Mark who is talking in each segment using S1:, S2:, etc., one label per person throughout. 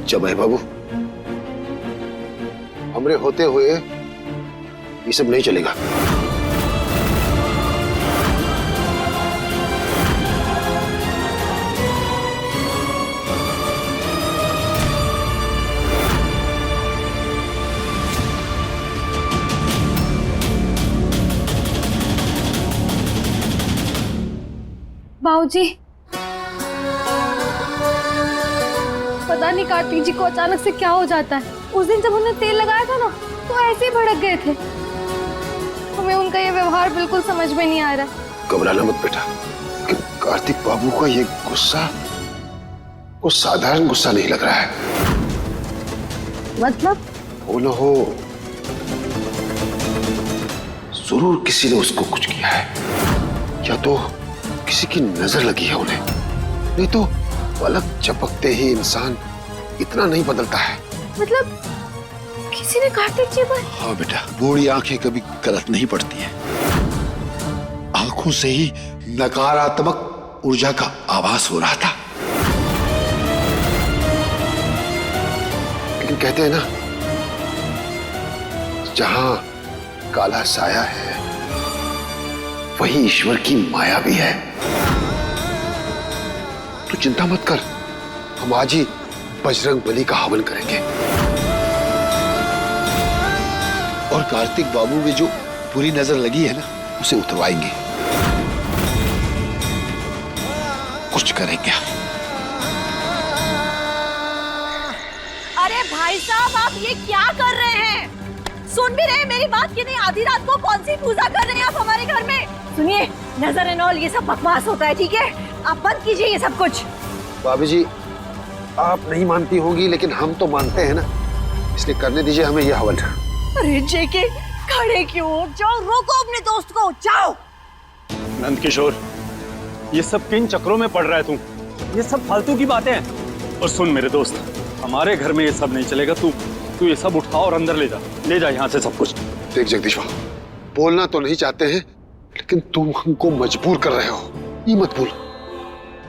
S1: जमाई बाबू, हमरे होते हुए ये सब नहीं चलेगा।
S2: बाबूजी, पता नहीं कार्तिक जी को अचानक से क्या हो जाता है। उस दिन जब उन्होंने तेल लगाया था ना, तो ऐसे ही भड़क गए थे। हमें उनका ये व्यवहार बिल्कुल समझ में नहीं आ रहा।
S1: घबराना मत बेटा, कि कार्तिक बाबू का ये गुस्सा वो साधारण गुस्सा नहीं लग रहा है।
S2: मतलब?
S1: वो न हो जरूर किसी ने उसको कुछ किया है, या तो किसी की नजर लगी है उन्हें, नहीं तो पलक झपकते ही इंसान इतना नहीं बदलता है।
S2: मतलब किसी ने कार्तिक जी पर?
S1: हाँ बेटा, बूढ़ी आंखें कभी गलत नहीं पड़ती हैं। आंखों से ही नकारात्मक ऊर्जा का आभास हो रहा था। लेकिन कहते हैं ना, जहां काला साया है वही ईश्वर की माया भी है। तो चिंता मत कर, हम आज ही बजरंग बली का हवन करेंगे और कार्तिक बाबू में जो बुरी नजर लगी है ना, उसे उतरवाएंगे। कुछ करेंगे।
S3: अरे भाई साहब, आप ये क्या कर रहे हैं? सुन भी रहे हैं मेरी बात कि नहीं? आधी रात को कौन सी पूजा कर रहे हैं आप हमारे घर में? सुनिए, नजर एंड ऑल ये सब बकवास होता है, ठीक है? आप बंद कीजिए ये सब कुछ।
S1: भाभी जी, आप नहीं मानती होंगी लेकिन हम तो मानते हैं ना, इसलिए करने दीजिए हमें यह हवन।
S3: अरे जेके, खड़े क्यों? जाओ, रोको अपने दोस्त को, जाओ।
S4: नंद किशोर, ये सब किन चक्रों में पड़ रहा है तू? ये सब फालतू की बातें हैं। और सुन मेरे दोस्त, हमारे घर में ये सब नहीं चलेगा। तू ये सब उठा और अंदर ले जा यहाँ से सब कुछ।
S1: देख जगदीश बाबू, बोलना तो नहीं चाहते हैं लेकिन तुम हमको मजबूर कर रहे हो। ये मत भूल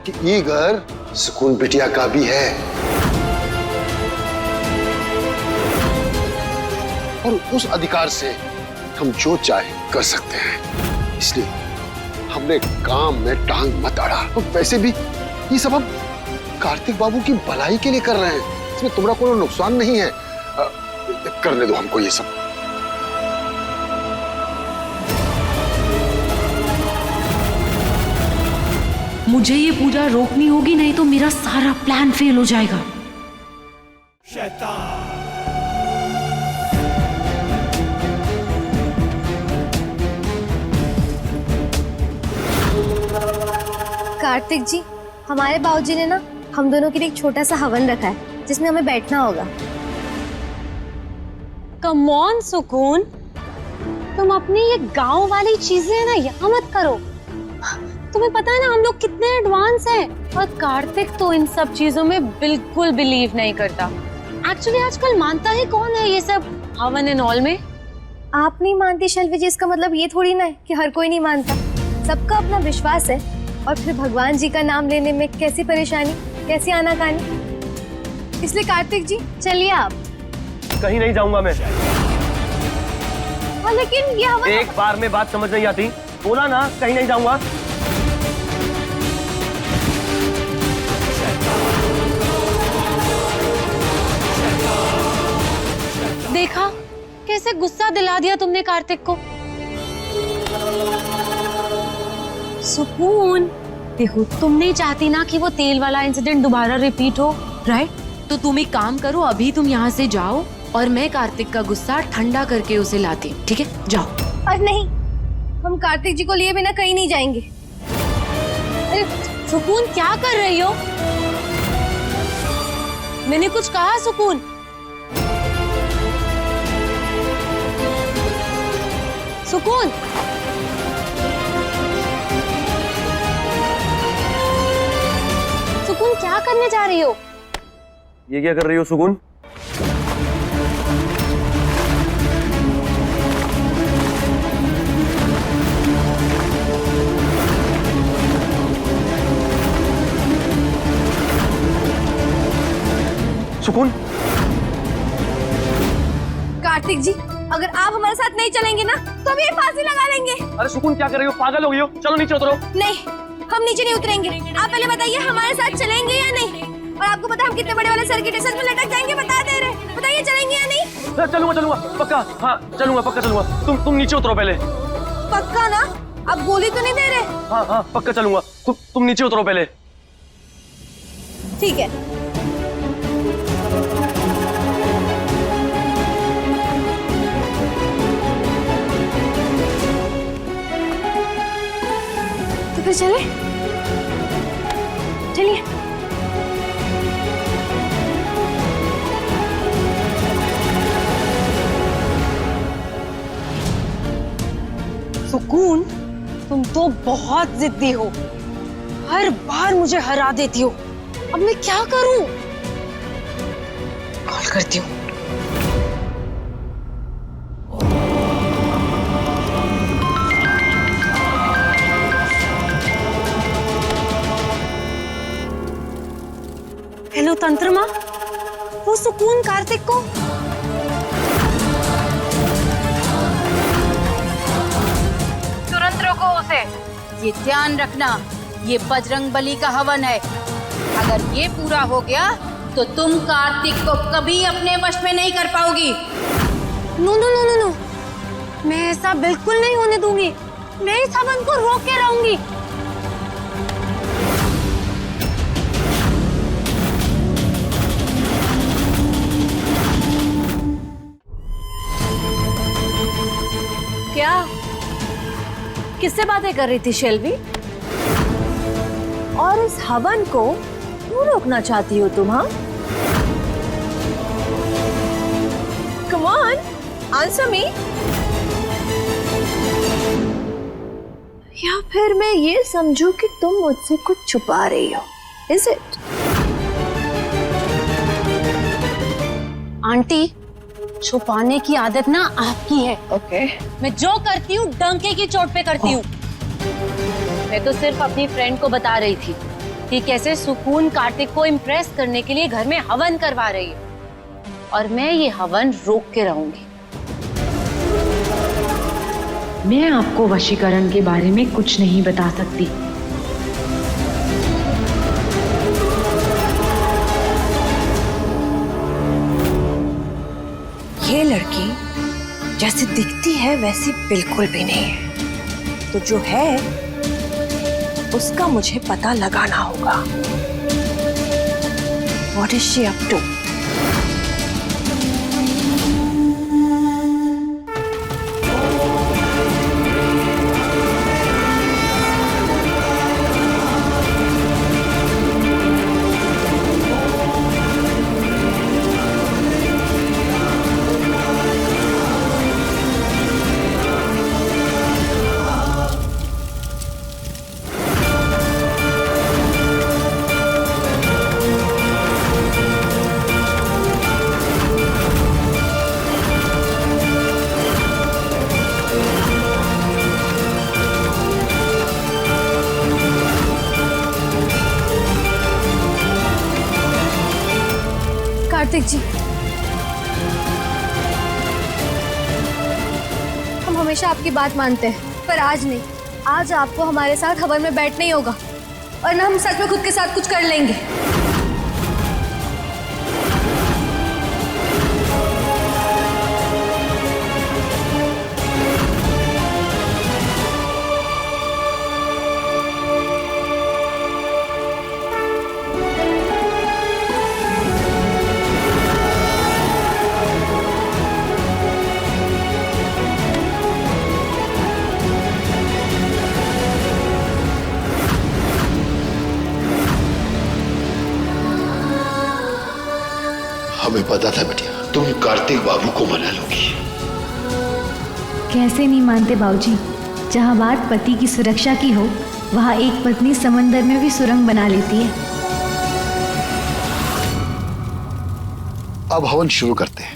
S1: कि ये घर सुकून बिटिया का भी है और उस अधिकार से हम जो चाहे कर सकते हैं। इसलिए हमने काम में टांग मत अड़ा। और वैसे भी ये सब हम कार्तिक बाबू की भलाई के लिए कर रहे हैं, इसमें तुम्हारा कोई नुकसान नहीं है। करने दो हमको ये सब।
S5: मुझे ये पूजा रोकनी होगी, नहीं तो मेरा सारा प्लान फेल हो जाएगा।
S2: कार्तिक जी, हमारे बाबूजी ने ना हम दोनों के लिए एक छोटा सा हवन रखा है जिसमें हमें बैठना होगा।
S6: कम ऑन सुकून, तुम अपनी ये गांव वाली चीजें ना यहाँ मत करो। तुम्हें पता है ना हम लोग कितने एडवांस हैं। और कार्तिक तो इन सब चीजों में बिल्कुल बिलीव नहीं करता। एक्चुअली आजकल मानता ही कौन है ये सब हवन एंड ऑल में?
S2: आप नहीं मानती शैलवी जी, इसका मतलब ये थोड़ी ना है कि हर कोई नहीं मानता। सबका अपना विश्वास है। और फिर भगवान जी का नाम लेने में कैसी परेशानी, कैसी आनाकानी। इसलिए कार्तिक जी चलिए आप।
S7: कहीं नहीं जाऊंगा मैं।
S2: हाँ, लेकिन ये हवन
S7: एक बार में बात समझ नहीं आती। बोला ना कहीं नहीं जाऊंगा।
S6: देखा कैसे गुस्सा दिला दिया तुमने कार्तिक को। सुकून, देखो तुम नहीं चाहती ना कि वो तेल वाला इंसिडेंट दोबारा रिपीट हो, राइट?
S5: तो तुम एक काम करो, अभी तुम यहाँ से जाओ और मैं कार्तिक का गुस्सा ठंडा करके उसे लाती हूँ, ठीक है? जाओ।
S2: और नहीं, हम कार्तिक जी को लिए बिना कहीं नहीं जाएंगे।
S6: अरे सुकून, क्या कर रही हो? मैंने कुछ कहा सुकून? सुकून, सुकून क्या करने जा रही हो?
S7: ये क्या कर रही हो सुकून? सुकून,
S2: कार्तिक जी, अगर आप हमारे साथ नहीं चलेंगे ना तो हम ये फांसी लगा लेंगे।
S7: अरे सुकून क्या कर रही हो, पागल हो गई हो? चलो नीचे उतरो।
S2: नहीं, हम नीचे नहीं उतरेंगे। आप पहले बताइए हमारे साथ चलेंगे या नहीं। और आपको पता हम कितने बड़े वाले सर्किट में लटक जाएंगे, बता दे रहे। बताइए चलेंगे या नहीं।
S7: चलूंगा चलूंगा पक्का, हाँ चलूंगा पक्का चलूंगा। तुम नीचे उतरो पहले।
S2: पक्का ना? आप गोली तो नहीं दे रहे?
S7: हाँ हाँ पक्का चलूंगा। तुम नीचे उतरो पहले।
S2: ठीक है। तो फिर चले, चलिए।
S6: सुकून, तुम तो बहुत जिद्दी हो, हर बार मुझे हरा देती हो। अब मैं क्या करूं? कॉल करती हूँ। हेलो तंत्रमा, वो सुकून कार्तिक को।
S8: तुरंत रोको उसे। ये ध्यान रखना, ये बजरंग बली का हवन है। अगर ये पूरा हो गया तो तुम कार्तिक को कभी अपने वश में नहीं कर पाओगी।
S6: No no no no no, मैं ऐसा बिल्कुल नहीं होने दूंगी। मैं इस हवन को रोक के रहूंगी।
S3: क्या? किससे बातें कर रही थी शेल्वी? और इस हवन को क्यों रोकना चाहती हो तुम? हाँ, कम ऑन, आंसर मी। या फिर मैं ये समझूं कि तुम मुझसे कुछ छुपा रही हो? Is it?
S6: आंटी, छुपाने की आदत ना आपकी है।
S3: ओके।
S6: मैं जो करती हूँ डंके की चोट पे करती हूँ। मैं तो सिर्फ अपनी फ्रेंड को बता रही थी कि कैसे सुकून कार्तिक को इम्प्रेस करने के लिए घर में हवन करवा रही है, और मैं ये हवन रोक के रहूंगी।
S5: मैं आपको वशीकरण के बारे में कुछ नहीं बता सकती।
S3: ये लड़की जैसी दिखती है वैसी बिल्कुल भी नहीं है। तो जो है उसका मुझे पता लगाना होगा। What is she up to?
S2: Kartik जी, हम हमेशा आपकी बात मानते हैं, पर आज नहीं। आज आपको हमारे साथ हवन में बैठना ही होगा, और ना हम सच में खुद के साथ कुछ कर लेंगे।
S1: हमें पता था बिटिया, तुम कार्तिक बाबू को मना लोगी।
S9: कैसे नहीं मानते बाबूजी। जहाँ बात पति की सुरक्षा की हो, वहाँ एक पत्नी समंदर में भी सुरंग बना लेती है।
S1: अब हवन शुरू करते हैं।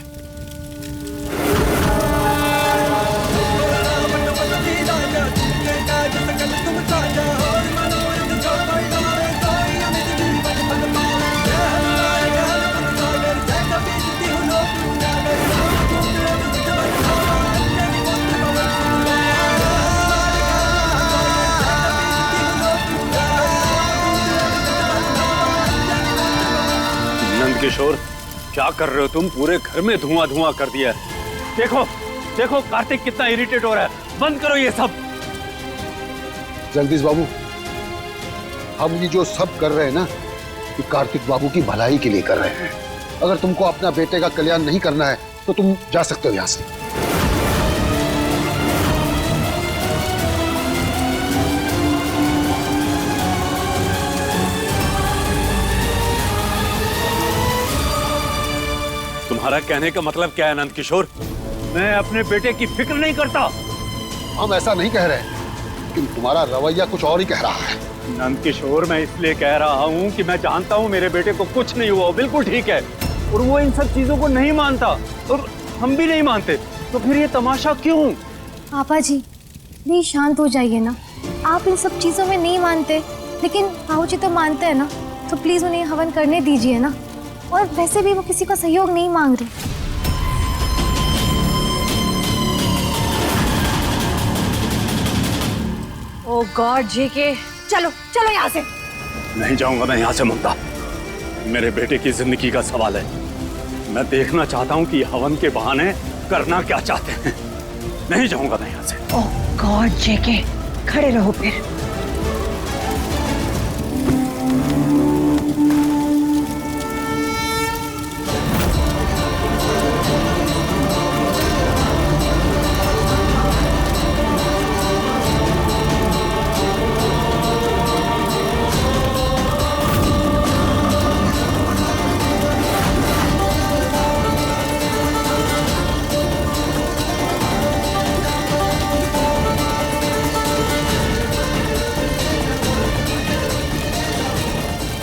S4: किशोर, क्या कर रहे हो तुम? पूरे घर में धुआं धुआं कर दिया है। देखो देखो कार्तिक कितना इरिटेट हो रहा है। बंद करो ये सब।
S1: जगदीश बाबू, हम ये जो सब कर रहे हैं ना, ये कार्तिक बाबू की भलाई के लिए कर रहे हैं। अगर तुमको अपना बेटे का कल्याण नहीं करना है तो तुम जा सकते हो यहां से।
S4: तुम्हारा कहने का मतलब क्या है नंद किशोर? मैं अपने बेटे की फिक्र नहीं करता।
S1: हम ऐसा नहीं कह रहे, लेकिन तुम्हारा रवैया कुछ और ही कह रहा है।
S4: नंद किशोर, मैं इसलिए कह रहा हूँ कि मैं जानता हूँ मेरे बेटे को कुछ नहीं हुआ, बिल्कुल ठीक है, और वो इन सब चीजों को नहीं मानता और हम भी नहीं मानते, तो फिर ये तमाशा क्यों?
S2: पापा जी प्लीज शांत हो जाइए ना। आप इन सब चीजों में नहीं मानते, लेकिन बाबू जी तो मानते हैं ना, तो प्लीज उन्हें हवन करने दीजिए ना। और वैसे भी वो किसी का सहयोग नहीं मांग रहे।
S3: ओ गॉड जेके, चलो चलो यहाँ से।
S4: नहीं जाऊंगा मैं यहाँ से ममता। मेरे बेटे की जिंदगी का सवाल है। मैं देखना चाहता हूँ कि हवन के बहाने करना क्या चाहते हैं। नहीं जाऊंगा मैं यहाँ से।
S3: ओ गॉड जेके, खड़े रहो फिर।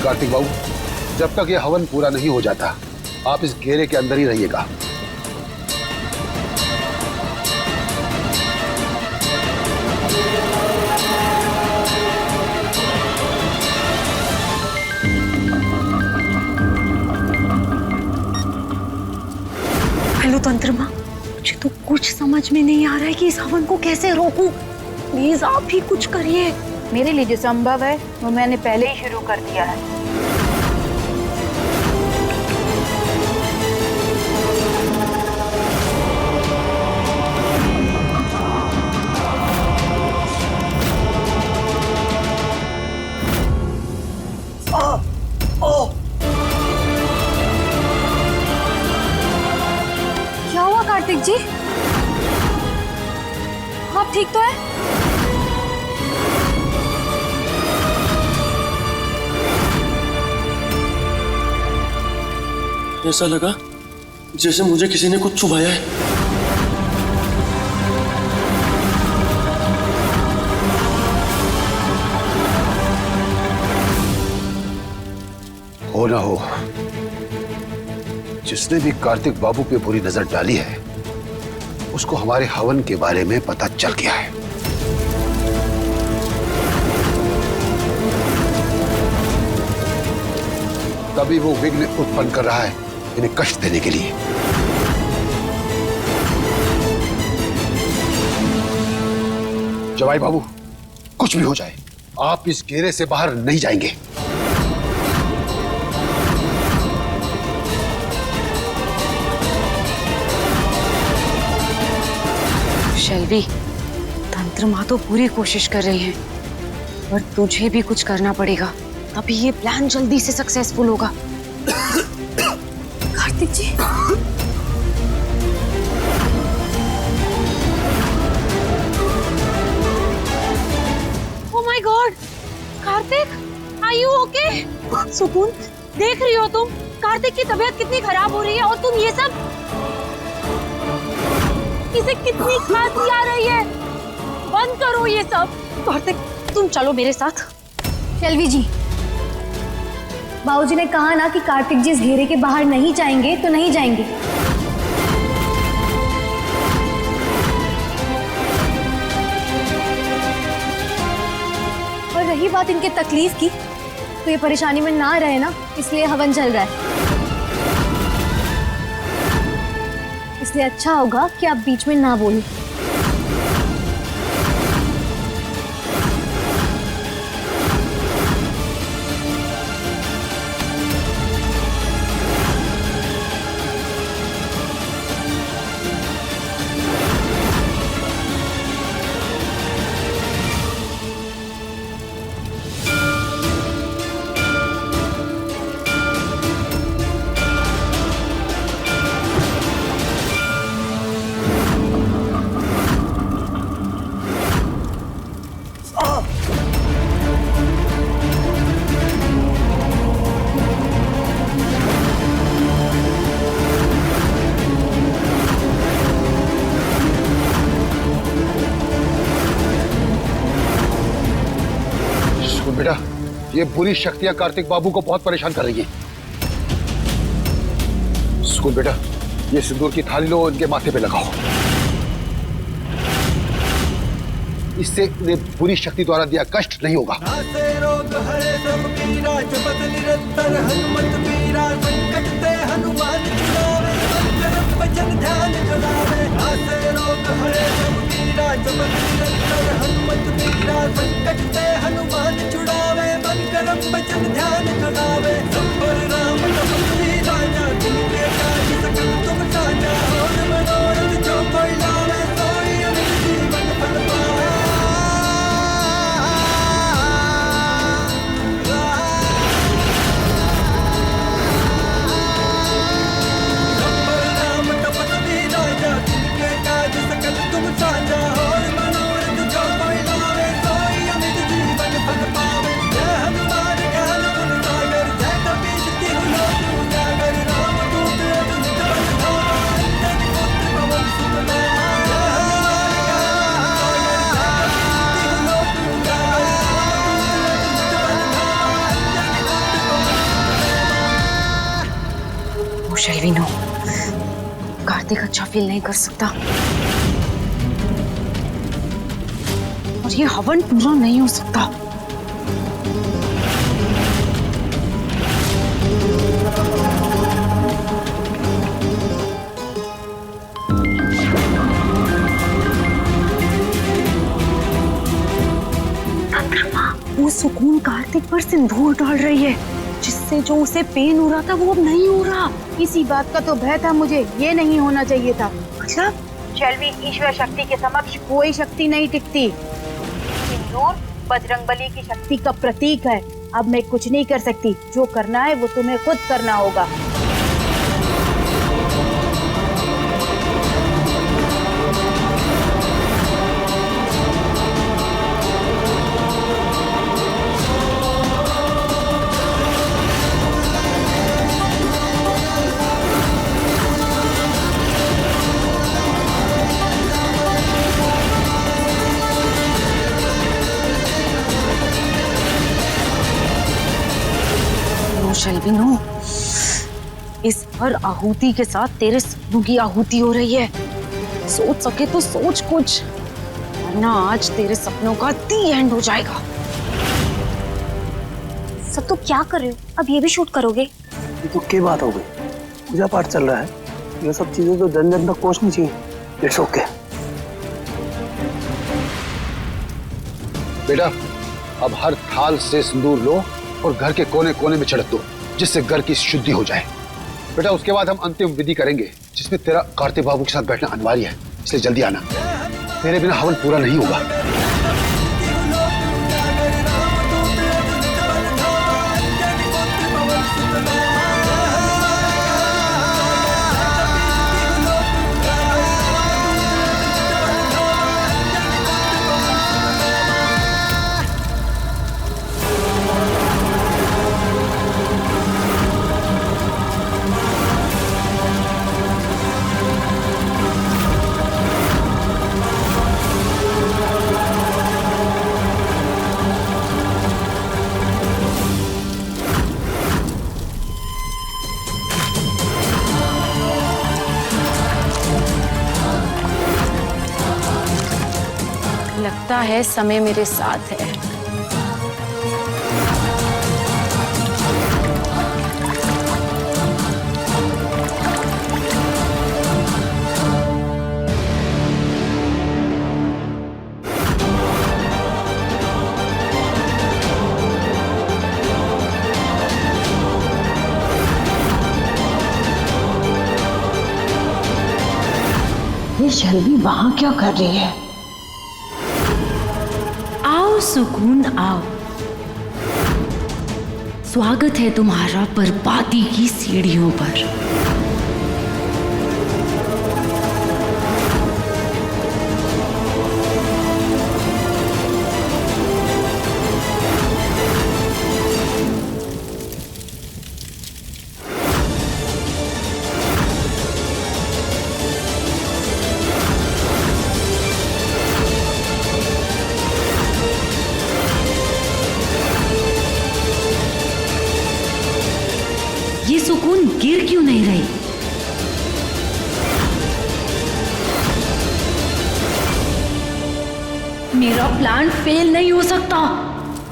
S1: कार्तिक बाबू, जब तक ये हवन पूरा नहीं हो जाता, आप इस घेरे के अंदर ही रहिएगा।
S6: हेलो तंत्रमा, मुझे तो कुछ समझ में नहीं आ रहा है कि इस हवन को कैसे रोकूं। प्लीज आप ही कुछ करिए।
S3: मेरे लिए जो संभव है वो मैंने पहले ही शुरू कर दिया है।
S2: क्या हुआ कार्तिक जी? आप ठीक तो है?
S7: ऐसा लगा जैसे मुझे किसी ने कुछ चुभाया है।
S1: हो ना हो, जिसने भी कार्तिक बाबू पे बुरी नजर डाली है, उसको हमारे हवन के बारे में पता चल गया है। तभी वो विघ्न उत्पन्न कर रहा है इन्हें कष्ट देने के लिए। जवाई बाबू, कुछ भी हो जाए, आप इस घेरे से बाहर नहीं जाएंगे।
S6: शैलवी, तंत्रमा तो पूरी कोशिश कर रही है, पर तुझे भी कुछ करना पड़ेगा, तभी ये प्लान जल्दी से सक्सेसफुल होगा।
S2: Kartik ji,
S6: oh my god, Kartik, are you okay? सुकून, देख रही हो तुम कार्तिक की तबीयत कितनी खराब हो रही है, और तुम ये सब, इसे कितनी खांसी आ रही है। बंद करो ये सब। कार्तिक, तुम चलो मेरे साथ।
S2: शैलवी जी, बाबूजी ने कहा ना कि कार्तिक जी इस घेरे के बाहर नहीं जाएंगे तो नहीं जाएंगे। और रही बात इनके तकलीफ की, तो ये परेशानी में ना रहे ना, इसलिए हवन चल रहा है। इसलिए अच्छा होगा कि आप बीच में ना बोलें।
S1: ये बुरी शक्तियां कार्तिक बाबू को बहुत परेशान कर रही हैं। सुकून बेटा, ये सिंदूर की थाली लो, इनके माथे पे लगाओ। इससे इन्हें बुरी शक्ति द्वारा दिया कष्ट नहीं होगा।
S6: शैलवी नो, कार्तिक अच्छा फील नहीं कर सकता और ये हवन पूरा नहीं हो सकता। वो सुकून कार्तिक पर सिंदूर डाल रही है, जिससे जो उसे पेन हो रहा था वो अब नहीं हो रहा।
S8: इसी बात का तो भय था मुझे, ये नहीं होना चाहिए था।
S6: अच्छा,
S8: शैलवी, ईश्वर शक्ति के समक्ष कोई शक्ति नहीं टिकती। सिंदूर बजरंगबली की शक्ति का प्रतीक है। अब मैं कुछ नहीं कर सकती, जो करना है वो तुम्हें खुद करना होगा।
S6: शैलवी नो, इस हर आहुति के साथ तेरे सपनों की आहुति हो रही है। सोच सके तो सोच कुछ, वरना आज तेरे सपनों का दी एंड हो जाएगा।
S2: सब तो क्या कर रहे हो? अब ये भी शूट करोगे?
S10: ये तो क्या बात हो गई? पूजा पाठ चल रहा है, ये सब चीजें तो जन जन तक पहुंचनी चाहिए। It's okay.
S1: बेटा, अब हर थाल से सिंदूर लो और घर के कोने कोने में छिड़क दो, जिससे घर की शुद्धि हो जाए। बेटा, उसके बाद हम अंतिम विधि करेंगे, जिसमें तेरा कार्तिक बाबू के साथ बैठना अनिवार्य है, इसलिए जल्दी आना। तेरे बिना हवन पूरा नहीं होगा।
S5: लगता है समय मेरे साथ है।
S6: ये शैलवी वहां क्या कर रही है?
S5: आओ सुकून, आओ। स्वागत है तुम्हारा बर्बादी की सीढ़ियों पर।
S9: मेरा प्लान फेल नहीं हो सकता।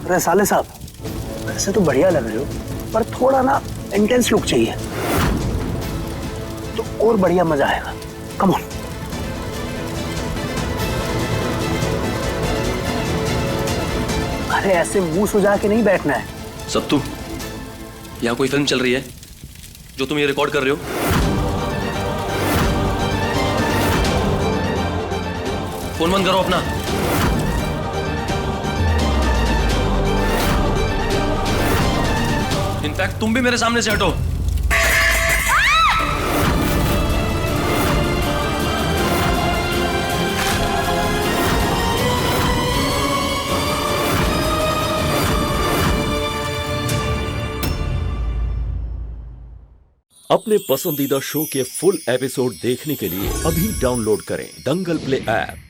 S10: अरे साले साहब, वैसे तो बढ़िया लग रहे हो, पर थोड़ा ना इंटेंस लुक चाहिए तो और बढ़िया मजा आएगा। Come on. अरे ऐसे मुंह सुजा के नहीं बैठना है।
S7: सत्तू, यहाँ कोई फिल्म चल रही है जो तुम ये रिकॉर्ड कर रहे हो? फोन बंद करो अपना। इनफैक्ट तुम भी मेरे सामने से हटो।
S11: अपने पसंदीदा शो के फुल एपिसोड देखने के लिए अभी डाउनलोड करें दंगल प्ले ऐप।